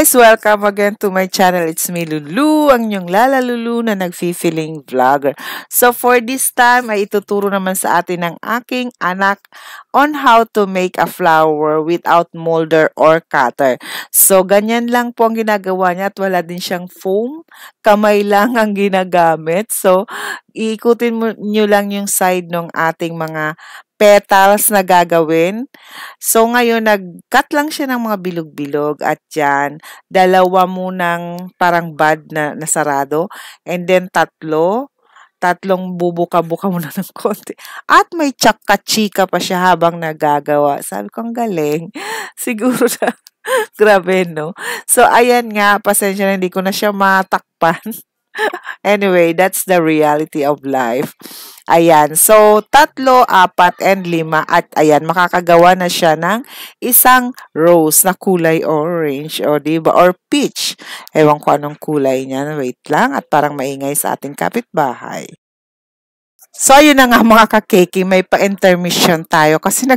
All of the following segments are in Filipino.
guys! Welcome again to my channel. It's me, Lulu, ang inyong Lala Lulu na nag-feeling vlogger. So for this time ay ituturo naman sa atin ng aking anak on how to make a flower without molder or cutter. So ganyan lang po ang ginagawa niya at wala din siyang foam. Kamay lang ang ginagamit. So iikutin nyo lang yung side ng ating mga petals na gagawin. So, ngayon, nag-cut lang siya ng mga bilog-bilog at yan, dalawa munang parang bud na nasarado and then tatlong bubuka-buka muna ng konti. At may tsaka-chika pa siya habang nagagawa. Sabi ko, ang galing. Siguro na, grabe, no? So, ayan nga, pasensya na, hindi ko na siya matakpan. Anyway, that's the reality of life. Ayan. So, 3, 4, and 5. At ayan, makakagawa na siya ng isang rose na kulay orange. O, diba? Or peach. Ewan ko anong kulay niya. Wait lang. At parang maingay sa ating kapitbahay. So, ayun na nga mga kakeki, may pa-intermission tayo kasi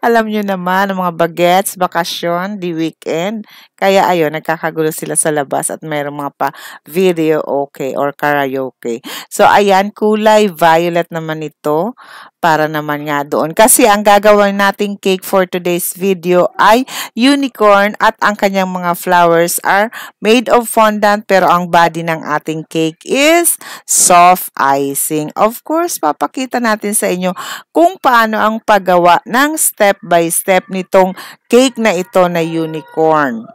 alam nyo naman, ang mga bagets, bakasyon, di weekend. Kaya ayun, nagkakagulo sila sa labas at mayroong mga pa-video okay or karaoke. So, ayan, kulay violet naman ito para naman nga doon. Kasi ang gagawin nating cake for today's video ay unicorn at ang kanyang mga flowers are made of fondant pero ang body ng ating cake is soft icing. Of course, papakita natin sa inyo kung paano ang paggawa ng step by step nitong cake na ito na unicorn.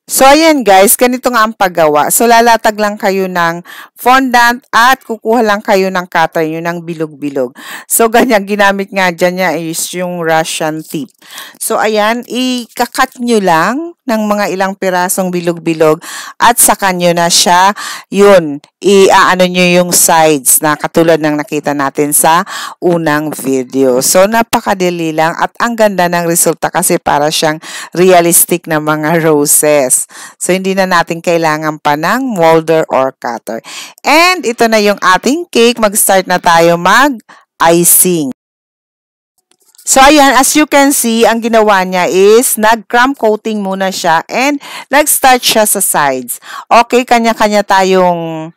So, ayan guys, ganito nga ang paggawa. So, lalatag lang kayo ng fondant at kukuha lang kayo ng cutter nyo ng bilog-bilog. So, ganyan, ginamit nga dyan niya is yung Russian tip. So, ayan, ikakat nyo lang ng mga ilang pirasong bilog-bilog at saka nyo na siya, yun, iaano nyo yung sides na katulad ng nakita natin sa unang video. So, napakadali lang at ang ganda ng resulta kasi para siyang realistic na mga roses. So, hindi na natin kailangan pa ng molder or cutter. And ito na yung ating cake. Mag-start na tayo mag-icing. So, ayan, as you can see, ang ginawa niya is nag-crumb coating muna siya and nag-start siya sa sides. Okay, kanya-kanya tayong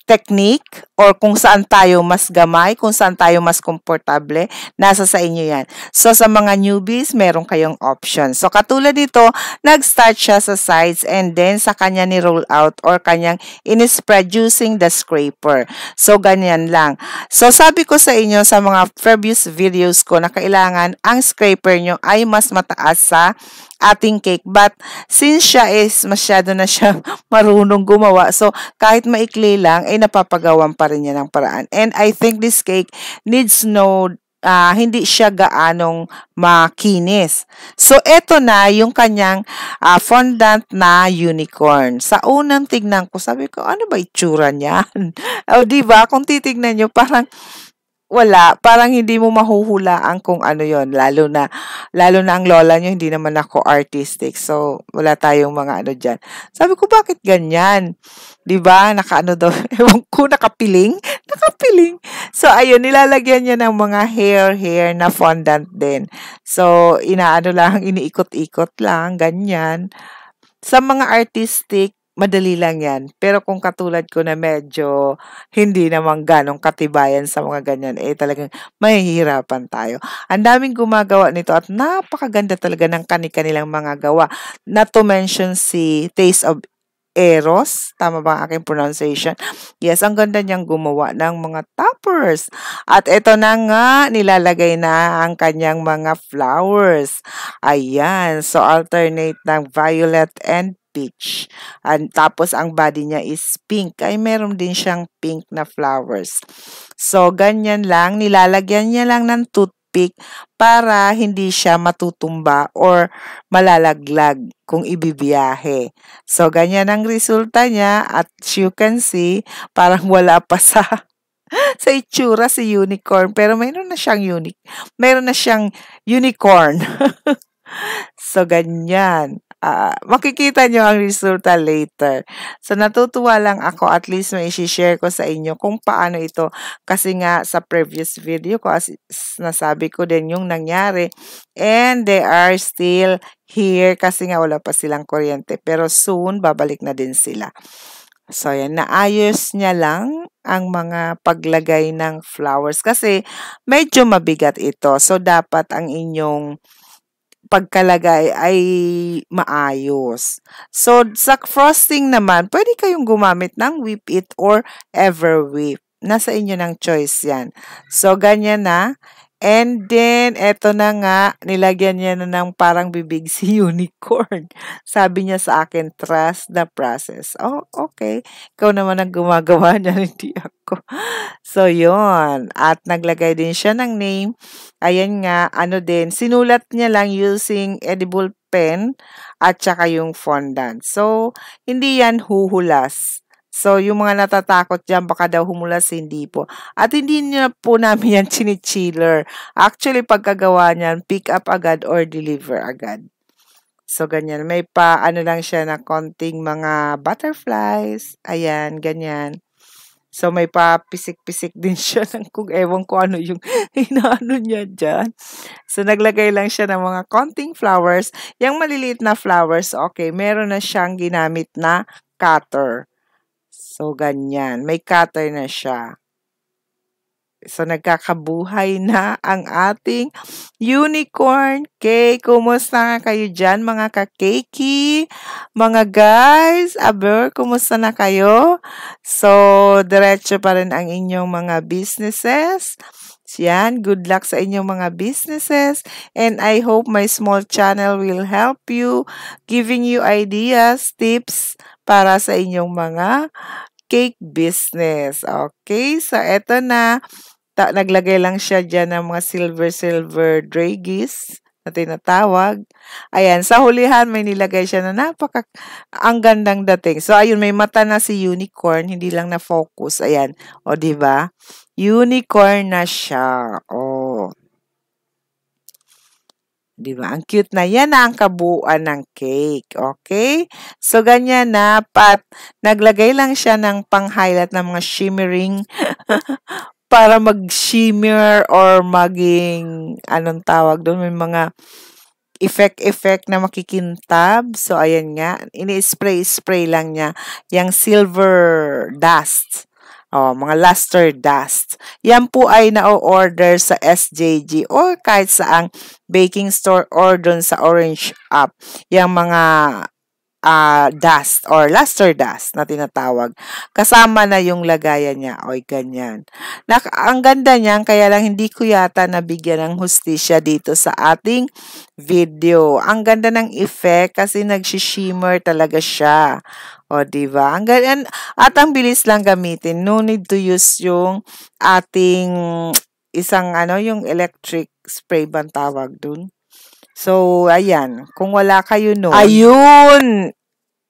technique or kung saan tayo mas gamay, kung saan tayo mas komportable, nasa sa inyo yan. So, sa mga newbies, meron kayong option. So, katulad dito, nag-start siya sa sides and then sa kanya ni-roll out or kanyang in-spread using the scraper. So, ganyan lang. So, sabi ko sa inyo sa mga previous videos ko na kailangan ang scraper nyo ay mas mataas sa ating cake. But, since siya is masyado na siya marunong gumawa, so, kahit maikli lang, ay napapagawan pa rin niya ng paraan. And I think this cake needs hindi siya gaanong makinis. So, eto na yung kanyang fondant na unicorn. Sa unang tignan ko, sabi ko, ano ba itsura niyan? O, diba? Kung titignan nyo, parang wala, parang hindi mo mahuhulaan kung ano yon, lalo na ang lola nyo, hindi naman ako artistic, so wala tayong mga ano dyan. Sabi ko, bakit ganyan? Diba? Nakaano daw, ewan ko, nakapiling. So, ayun, nilalagyan niya ng mga hair na fondant din. So, inaano lang, iniikot-ikot lang, ganyan. Sa mga artistic, madali lang yan. Pero kung katulad ko na medyo hindi naman ganong katibayan sa mga ganyan, eh talagang mahihirapan tayo. Ang daming gumagawa nito at napakaganda talaga ng kanilang mga gawa. Not to mention si Taste of Eros. Tama ba ang aking pronunciation? Yes, ang ganda niyang gumawa ng mga toppers. At ito na nga, nilalagay na ang kanyang mga flowers. Ayan. So, alternate ng violet and peach. And tapos ang body niya is pink. Ay meron din siyang pink na flowers. So ganyan lang, nilalagyan niya lang ng toothpick para hindi siya matutumba or malalaglag kung ibibiyahe. So ganyan ang resulta niya at you can see parang wala pa sa itsura si unicorn pero mayroon na siyang unicorn. So ganyan. makikita nyo ang resulta later. So, natutuwa lang ako, at least may share ko sa inyo kung paano ito. Kasi nga, sa previous video ko, as nasabi ko din yung nangyari, and they are still here kasi nga wala pa silang kuryente. Pero soon, babalik na din sila. So, yan, naayos niya lang ang mga paglagay ng flowers kasi medyo mabigat ito. So, dapat ang inyong pagkalagay ay maayos. So, sa frosting naman, pwede kayong gumamit ng Whip It or Everwhip. Nasa inyo ng choice yan. So, ganyan na. And then, eto na nga, nilagyan niya na ng parang bibig si unicorn. Sabi niya sa akin, trust the process. Oh, okay. Ikaw naman ang gumagawa niya, hindi ako. So, yon. At naglagay din siya ng name. Ayan nga, ano din, sinulat niya lang using edible pen at saka yung fondant. So, hindi yan huhulas. So, yung mga natatakot dyan, baka daw humulas, hindi po. At hindi niya po namin yan chinichiller. Actually, pagkagawa niyan, pick up agad or deliver agad. So, ganyan. May ano lang siya na konting mga butterflies. Ayan, ganyan. So, may pisik-pisik din siya ng kung ewan ko ano yung inaano niya dyan. So, naglagay lang siya ng mga konting flowers. Yung maliliit na flowers, okay, meron na siyang ginamit na cutter. So, ganyan. May cutter na siya. So, nagkakabuhay na ang ating unicorn cake. Kumusta nga kayo dyan, mga ka-cakey? Mga guys, kumusta na kayo? So, diretso pa rin ang inyong mga businesses. Yan, good luck sa inyong mga businesses. And I hope my small channel will help you, giving you ideas, tips para sa inyong mga cake business. Okay, so eto na. Naglagay lang siya dyan ng mga silver dragis na tinatawag. Ayan, sa hulihan may nilagay siya na ang gandang dating. So, ayun, may mata na si unicorn, hindi lang na-focus. Ayan, o, diba? Unicorn na siya. O. Diba? Ang cute na. Yan na ang kabuuan ng cake. Okay? So, ganyan na. Naglagay lang siya ng pang-highlight ng mga shimmering para mag-shimmer or maging, anong tawag doon, may mga effect na makikintab. So, ayan nga. Ini-spray lang niya yung silver dust. Mga luster dust. Yan po ay na-order sa SJG or kahit saang baking store or doon sa Orange App. Yung mga dust or luster dust na tinatawag. Kasama na yung lagayan niya. Oy, ganyan. Ang ganda niyan, kaya lang hindi ko yata nabigyan ng hustisya dito sa ating video. Ang ganda ng effect kasi nag-shimmer talaga siya. O, diba? At ang bilis lang gamitin. No need to use yung ating isang yung electric spray bang tawag dun. So, ayan. Kung wala kayo nun, ayun!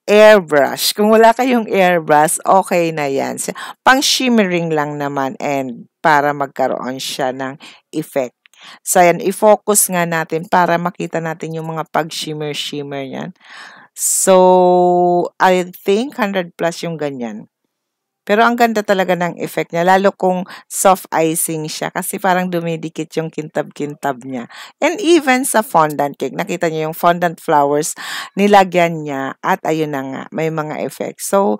Airbrush. Kung wala kayong airbrush, okay na yan. Pang shimmering lang naman and para magkaroon siya ng effect. So, ayan. I-focus nga natin para makita natin yung mga pag-shimmer yan. So, I think 100 plus yung ganyan. Pero ang ganda talaga ng effect niya, lalo kung soft icing siya kasi parang dumidikit yung kintab-kintab niya. And even sa fondant cake, nakita niyo yung fondant flowers, nilagyan niya at ayun na nga, may mga effect. So,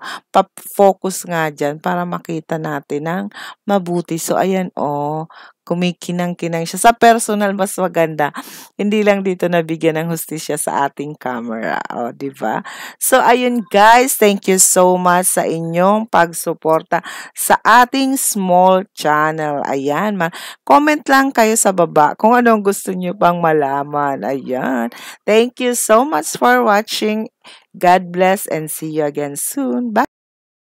focus nga dyan para makita natin ng mabuti. So, ayan kumikinang-kinang siya. Sa personal, mas maganda. Hindi lang dito nabigyan ng hustisya sa ating camera. O, diba? So, ayun guys, thank you so much sa inyong pagsuporta sa ating small channel. Ayan, comment lang kayo sa baba kung anong gusto nyo pang malaman. Ayan. Thank you so much for watching. God bless and see you again soon. Bye!